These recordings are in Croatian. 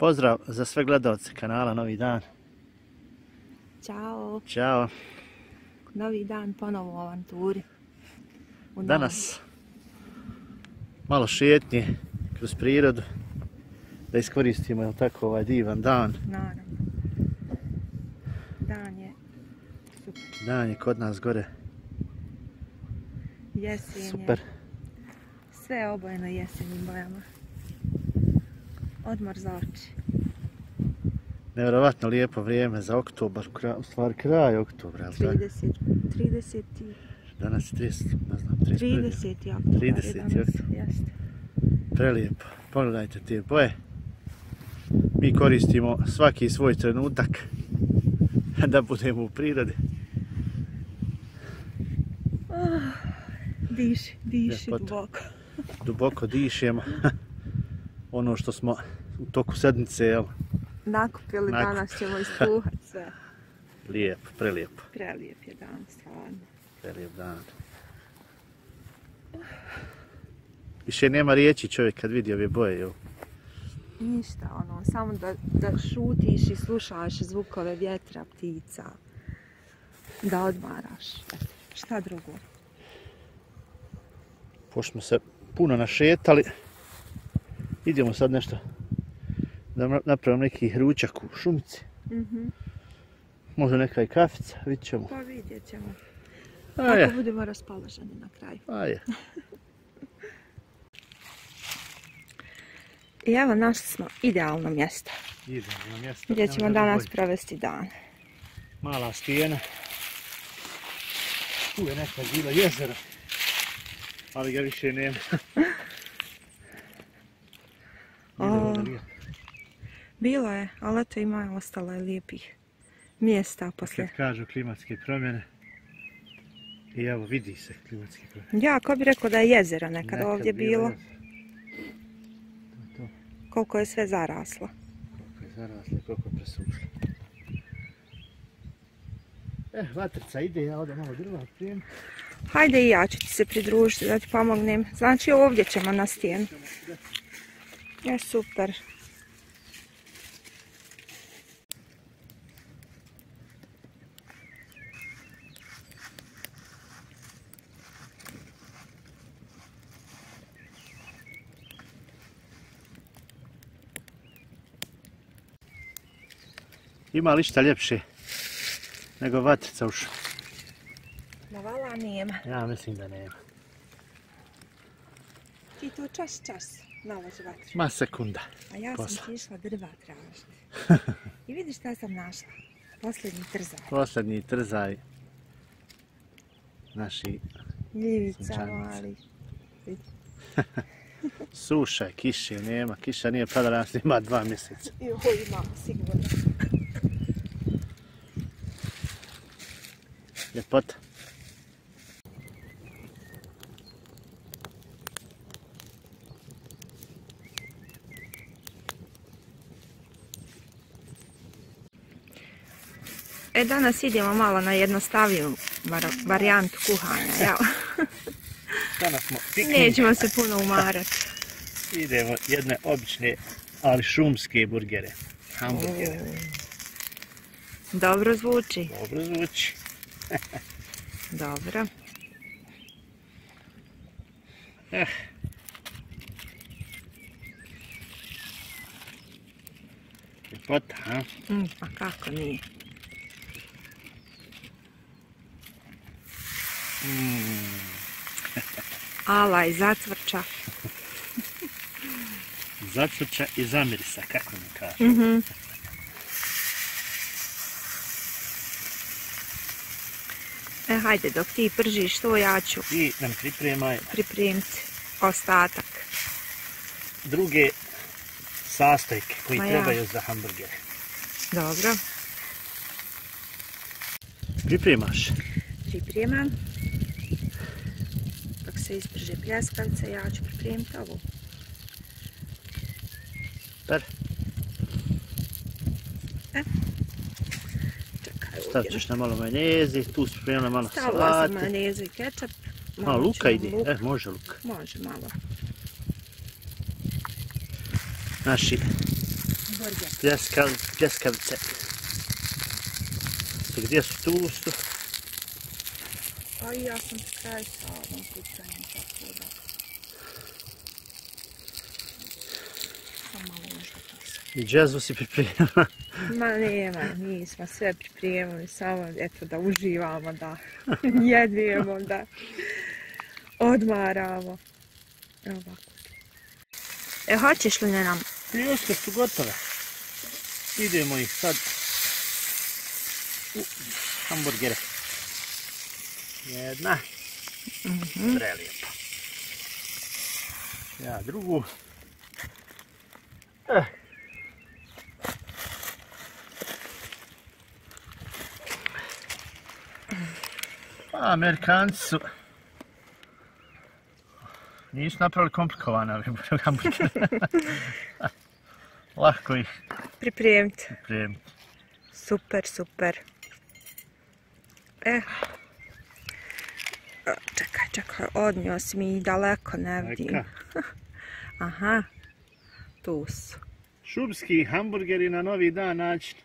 pozdrav za sve gledalce kanala Novi dan. Ćao. Ćao. Novi dan ponovo u avanturi. Danas malo šetnje kroz prirodu. Da iskoristimo, jel tako, ovaj divan dan. Naravno. Dan je super. Dan je kod nas gore. Jesen je. Super. Sve je obojeno jesenjim bojama. Odmor za oči. Nevjerovatno lijepo vrijeme za oktobar, u stvari kraj oktobra. 30. Danas je 30, ne znam, 30. oktobar. 30. oktobar. Jeste. Prelijepo. Pogledajte te boje. Mi koristimo svaki svoj trenutak da budemo u prirodi. Diši duboko. Duboko dišemo. Ono što smo u toku sedmice, jel? Nakupili, danas ćemo ispuhati sve. Lijepo, prelijepo. Prelijep je dan, stvarno. Prelijep dan. Više nema riječi čovjek kad vidi ove boje, jel? Ništa, samo da šutiš i slušaš zvukove vjetra, ptica. Da odmaraš. Šta drugo? Pošto smo se puno našetali, idemo sad nešto da napravimo neki ručak u šumici. Možda neka i kafica, vidit ćemo. Pa vidjet ćemo. Ako budemo raspoloženi na kraju. I evo, našli smo idealno mjesto. Idealno mjesto. Gdje ćemo danas provesti dan. Mala stijena. Tu je nekad bilo jezero, ali ga više nema. Bilo je, ali eto ima ostalo je lijepih mjesta poslije. Kad kažu klimatske promjene, i evo vidi se klimatske promjene. Ja, ko bi rekao da je jezero nekad ovdje bilo. Koliko je sve zaraslo. Koliko je zaraslo, koliko je presušlo. Vatrica ide, ja ovdje malo drva prijem. Hajde i ja ću ti se pridružiti da ti pomognem. Znači ovdje ćemo na stijenu. Je super. Ima li šta ljepše nego vatrica u šumu? Navala nema. Ja mislim da nema. Ti to čas nalazi vatru. Ma sekunda. A ja sam ti išla drva tražiti. I vidiš šta sam našla. Posljednji trzaj. Posljednji trzaj. Naši gljivica mali. Suša je, kiše nema. Kiša nije padala, nas ima 2 mjeseca. I ovo imamo sigurno. Ljepota. Danas idemo malo na jednostavniju varijantu kuhanja, jel? Danas smo piknik. Nećemo se puno umarati. Idemo jedne obične, ali šumske burgere. Hamburgere. Dobro zvuči. Dobro zvuči. Dobro. Ljepota, a? Pa kako nije. Alaj, zacvrča. Zacvrča i zamirisa, kako mi kaže. Hajde, dok ti pržiš to, ja ću I nam pripremiti ostatak. Druge sastojke koji trebaju za hamburger. Dobro. Pripremaš? Pripremam. Dok se isprže pljeskavice, ja ću pripremiti ovo. Stavit ćeš na malo majonezi, tu si pripremila malo salate. Stavila sam majonezu i kečap. Malo luka ide, može luk. Može malo. Naši Hamburger. Pljeskavice. Gdje su tu su? Pa i ja sam kraj sa ovom pitanjem, tako da. Sam malo nešto posao. I džezvu si pripremila. Ma nema, mi smo sve pripremili, samo eto da uživamo, da jedemo, da odmaramo. Ovako. Hoćeš li ne nam? Pljeske su gotove. Idemo ih sad u hamburgere. Jedna. Prelijepo. Ja drugu. Pa Amerikanci su nisu napravili komplikovane hamburgere. Lako ih Pripremiti. pripremiti. Super, super. Čekaj, odnio si mi daleko, ne vidim. Aha, tu su. Šumski hamburgeri na novi dan način.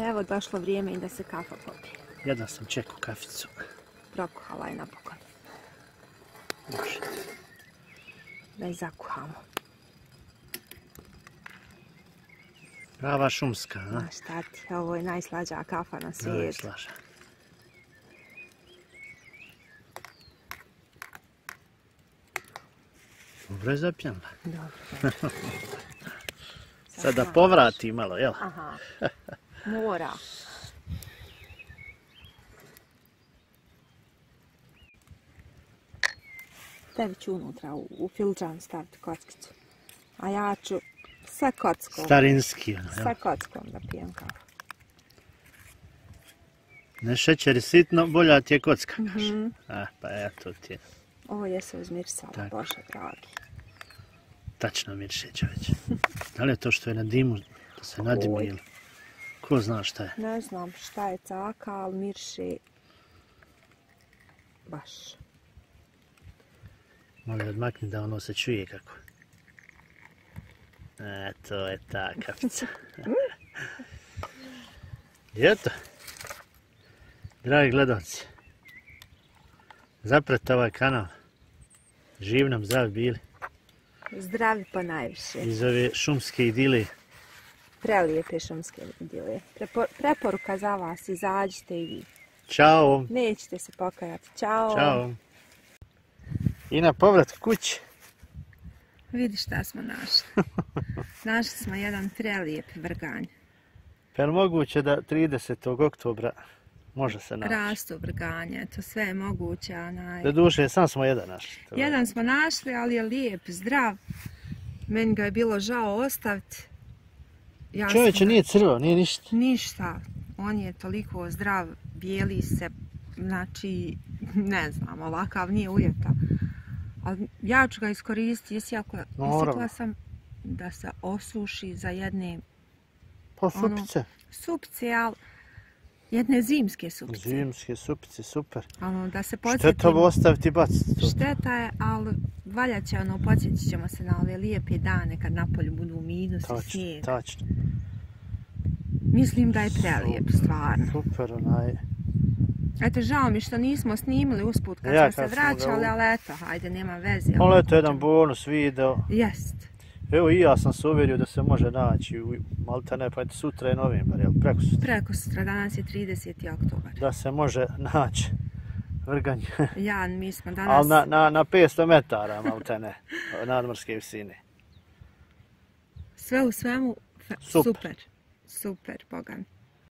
Evo, došlo vrijeme i da se kafa popije. Jedno sam čekao kaficu. Prokuhala je napokon. Može. Da je zakuhamo. Prava šumska, a? Znaš šta ti, ovo je najslađa kafa na svijetu. Najslaža. Dobro je zapjela. Dobro. Sad da povrati malo, jel? Aha, mora. Tebi ću unutra u filđan staviti kockicu. A ja ću sa kockom. Starinski, ono, jel? Sa kockom da pijem kafu. Ne šećeri sitno, bolja ti je kocka, kaže. Pa eto ti je. Ovo je se uzmirsala, Tako. Bože dragi. Tačno miršeće već. Da li je to što je na dimu, da se nadimi ili? Ko zna šta je? Ne znam šta je caka, ali mirši baš. Malo odmakni da ono se čuje kako. To je ta kafica. I eto, dragi gledalci, zapratite ovaj kanal. Živ nam, zdravi bili. Zdravi pa najviše. Iz ove šumske idile. Prelijepe šumske idile. Preporuka za vas, izađite i vi. Ćao. Nećete se pokajati. Ćao. Ćao. I na povrat kući. Vidi šta smo našli. Našli smo jedan prelijep vrganj. Pa je li moguće da 30. oktobra može se naći? Rastu vrganje, to sve je moguće. Do duše, sam smo jedan našli. Jedan smo našli, ali je lijep, zdrav. Meni ga je bilo žao ostaviti. Čovječe nije crvao, nije ništa. Ništa. On je toliko zdrav, bijeli se, znači, ne znam, ovakav nije ujeta. Ali ja ću ga iskoristiti, isjekla sam da se osuši za jedne... Pa supice. Supice, ali jedne zimske supice. Zimske supice, super. Da se podsjetimo. Šteta ovo ostaviti i baciti. Šteta je, ali valja će podsjetit ćemo se na ove lijepe dane kad napolju budu minus i snijeg. Tačno. Mislim da je prelijep, stvarno. Super, Eto, žao mi što nismo snimili usput kad smo se vraćali, ali eto, hajde, nema veze. Ali eto, jedan bonus video. Jest. Evo i ja sam se uvjerio da se može naći, maltene, pa eto sutra je novembar, jel? Prekosutra. Prekosutra, danas je 30. oktobar. Da se može naći vrganj. Ja, mi smo danas... Ali na 500 metara, maltene, nadmorske visine. Sve u svemu, super. Super, Bogan.